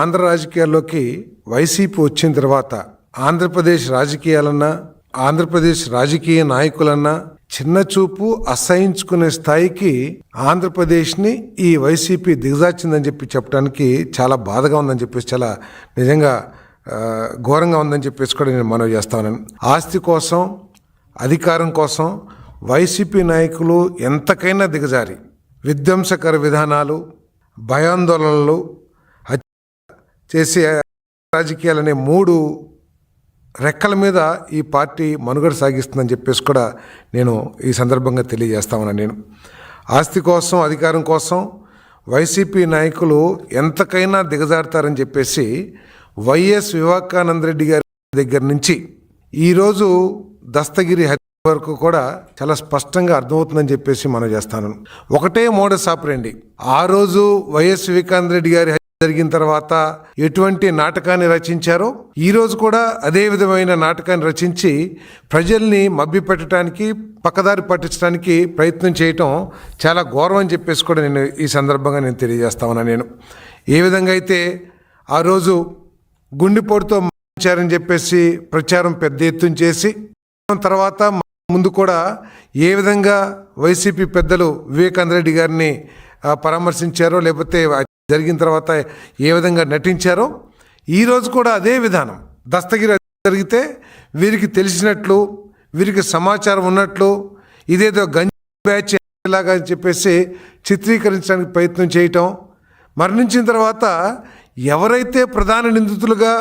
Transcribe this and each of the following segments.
ఆంధ్ర రాజకీయాల్లోకి వైసీపీ వచ్చిన తర్వాత ఆంధ్రప్రదేశ్ రాజకీయాలన్నా ఆంధ్రప్రదేశ్ రాజకీయ నాయకులన్నా చిన్న చూపు అసహించుకునే స్థాయికి ఆంధ్రప్రదేశ్ని ఈ వైసీపీ దిగజార్చిందని చెప్పడానికి చాలా బాధగా ఉందని చెప్పేసి, చాలా నిజంగా ఘోరంగా ఉందని చెప్పేసి కూడా నేను మనవి చేస్తాను. ఆస్తి కోసం, అధికారం కోసం వైసీపీ నాయకులు ఎంతకైనా దిగజారి విధ్వంసకర విధానాలు, భయాందోళనలు చేసే రాజకీయాలనే 3 రెక్కల మీద ఈ పార్టీ మనుగడ సాగిస్తుందని చెప్పేసి కూడా నేను ఈ సందర్భంగా తెలియజేస్తామని. నేను ఆస్తి కోసం, అధికారం కోసం వైసీపీ నాయకులు ఎంతకైనా దిగజారుతారని చెప్పేసి వైఎస్ వివేకానంద రెడ్డి గారి దగ్గర నుంచి ఈరోజు దస్తగిరి వరకు కూడా చాలా స్పష్టంగా అర్థమవుతుందని చెప్పేసి మనం చేస్తాను. ఒకటే మోడస్ ఆపరెండి. ఆ రోజు వైఎస్ వివేకానంద రెడ్డి గారి జరిగిన తర్వాత ఎటువంటి నాటకాన్ని రచించారో ఈ రోజు కూడా అదే విధమైన నాటకాన్ని రచించి ప్రజల్ని మభ్యపెట్టడానికి, పక్కదారి పట్టించడానికి ప్రయత్నం చేయటం చాలా ఘోరం అని చెప్పేసి కూడా నేను ఈ సందర్భంగా నేను తెలియజేస్తామన్నా. నేను ఏ విధంగా అయితే ఆ రోజు గుండెపోటుతో మరణించారని చెప్పేసి ప్రచారం పెద్ద ఎత్తున చేసి, తర్వాత ముందు కూడా ఏ విధంగా వైసీపీ పెద్దలు వివేకానంద రెడ్డి గారిని పరామర్శించారో, లేకపోతే జరిగిన తర్వాత ఏ విధంగా నటించారో ఈరోజు కూడా అదే విధానం. దస్తగిరి జరిగితే వీరికి తెలిసినట్లు, వీరికి సమాచారం ఉన్నట్లు, ఇదేదో గంజి బ్యాచ్ లాగా అని చెప్పేసి చిత్రీకరించడానికి ప్రయత్నం చేయటం, మరణించిన తర్వాత ఎవరైతే ప్రధాన నిందితులుగా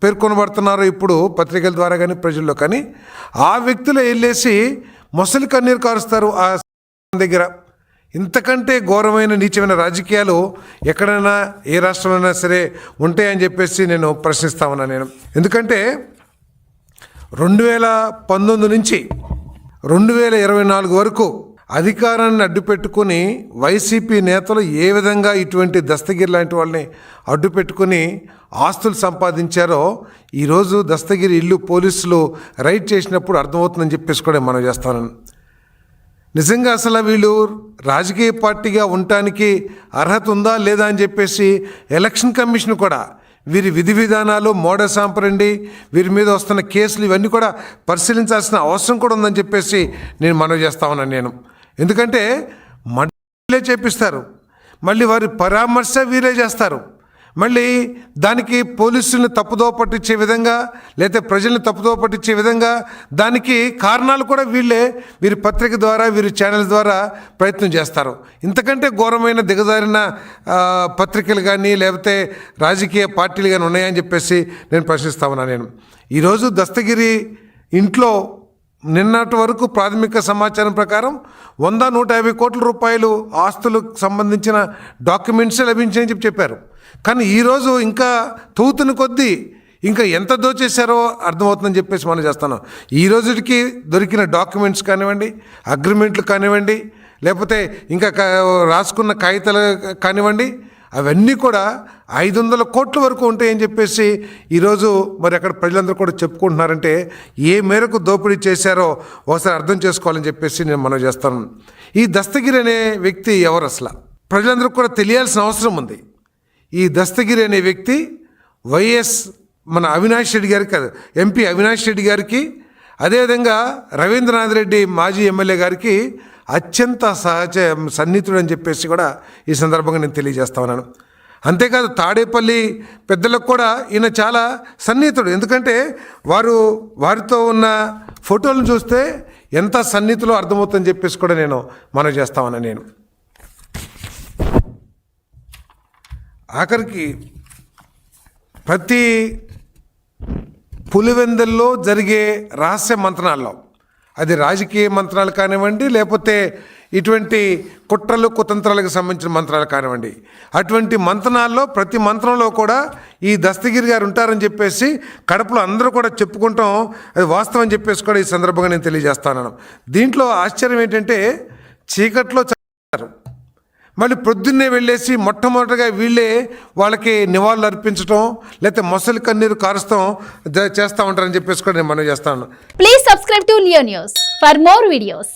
పేర్కొనబడుతున్నారో ఇప్పుడు పత్రికల ద్వారా కానీ ప్రజల్లో కానీ, ఆ వ్యక్తులు వెళ్ళేసి మొసలి కన్నీరు కారుస్తారు ఆ దగ్గర. ఇంతకంటే ఘోరమైన నీచమైన రాజకీయాలు ఎక్కడైనా ఏ రాష్ట్రంలో సరే ఉంటాయని చెప్పేసి నేను ప్రశ్నిస్తా ఉన్నా. నేను ఎందుకంటే 2019 నుంచి 2024 వరకు అధికారాన్ని అడ్డుపెట్టుకుని వైసీపీ నేతలు ఏ విధంగా ఇటువంటి దస్తగిరి లాంటి వాళ్ళని అడ్డుపెట్టుకుని ఆస్తులు సంపాదించారో ఈరోజు దస్తగిరి ఇల్లు పోలీసులు రైడ్ చేసినప్పుడు అర్థమవుతుందని చెప్పేసి కూడా మనం చేస్తాను. నిజంగా అసలు వీళ్ళు రాజకీయ పార్టీగా ఉండటానికి అర్హత ఉందా లేదా అని చెప్పేసి ఎలక్షన్ కమిషన్ కూడా వీరి విధి విధానాలు, మోడస్ ఆపరెండి, వీరి మీద వస్తున్న కేసులు ఇవన్నీ కూడా పరిశీలించాల్సిన అవసరం కూడా ఉందని చెప్పేసి నేను మనవి చేస్తా ఉన్నాను. నేను ఎందుకంటే వీళ్ళే చేపిస్తారు, మళ్ళీ వారి పరామర్శ వీరే చేస్తారు, మళ్ళీ దానికి పోలీసుల్ని తప్పుదో పట్టించే విధంగా, లేకపోతే ప్రజల్ని తప్పుదో పట్టించే విధంగా దానికి కారణాలు కూడా వీరి పత్రిక ద్వారా, వీరి ఛానల్ ద్వారా ప్రయత్నం చేస్తారు. ఇంతకంటే ఘోరమైన దిగజారిన పత్రికలు కానీ లేకపోతే రాజకీయ పార్టీలు కానీ ఉన్నాయని చెప్పేసి నేను ప్రశ్నిస్తా ఉన్నాను. నేను ఈరోజు దస్తగిరి ఇంట్లో నిన్నటి వరకు ప్రాథమిక సమాచారం ప్రకారం 100-150 కోట్ల రూపాయలు ఆస్తులకు సంబంధించిన డాక్యుమెంట్స్ లభించాయని చెప్పారు. కానీ ఈరోజు ఇంకా తూతుని కొద్దీ ఇంకా ఎంత దోచేశారో అర్థమవుతుందని చెప్పేసి మనం చేస్తున్నాం. ఈ రోజుకి దొరికిన డాక్యుమెంట్స్ కానివ్వండి, అగ్రిమెంట్లు కానివ్వండి, లేకపోతే ఇంకా రాసుకున్న కాగితాలు కానివ్వండి, అవన్నీ కూడా 500 కోట్ల వరకు ఉంటాయని చెప్పేసి ఈరోజు మరి అక్కడ ప్రజలందరూ కూడా చెప్పుకుంటున్నారంటే ఏ మేరకు దోపిడీ చేశారో ఒకసారి అర్థం చేసుకోవాలని చెప్పేసి నేను మనం చేస్తాను. ఈ దస్తగిరి అనే వ్యక్తి ఎవరు అసలు ప్రజలందరూ కూడా తెలియాల్సిన అవసరం ఉంది. ఈ దస్తగిరి అనే వ్యక్తి మన అవినాష్ రెడ్డి గారికి కాదు, ఎంపీ అవినాష్ రెడ్డి గారికి, అదేవిధంగా రవీంద్రనాథ్ రెడ్డి మాజీ ఎమ్మెల్యే గారికి అత్యంత సన్నిహితుడు అని చెప్పేసి కూడా ఈ సందర్భంగా నేను తెలియజేస్తా ఉన్నాను. అంతేకాదు తాడేపల్లి పెద్దలకు కూడా ఈయన చాలా సన్నిహితుడు. ఎందుకంటే వారితో ఉన్న ఫోటోలను చూస్తే ఎంత సన్నిహితులో అర్థమవుతుందని చెప్పేసి కూడా నేను మనం చేస్తా ఉన్నాను. నేను ఆఖరికి ప్రతి పులివెందుల్లో జరిగే రహస్య మంత్రాల్లో, అది రాజకీయ మంత్రాలు కానివ్వండి, లేకపోతే ఇటువంటి కుట్రలు కుతంత్రాలకు సంబంధించిన మంత్రాలు కానివ్వండి, అటువంటి మంత్రాల్లో ప్రతి మంత్రంలో కూడా ఈ దస్తగిరి గారు ఉంటారని చెప్పేసి కడపలో అందరూ కూడా చెప్పుకుంటాం. అది వాస్తవం అని చెప్పేసి కూడా ఈ సందర్భంగా నేను తెలియజేస్తాను. దీంట్లో ఆశ్చర్యం ఏంటంటే చీకట్లో చంపారు, మళ్ళీ ప్రొద్దున్నే వెళ్ళేసి మొట్టమొదటిగా వీళ్ళే వాళ్ళకి నివాళులు అర్పించడం, లేకపోతే మొసలి కన్నీరు కారుస్తాం చేస్తూ ఉంటారని చెప్పేసి కూడా నేను మనం చేస్తాను. Please subscribe to Leo news for more videos.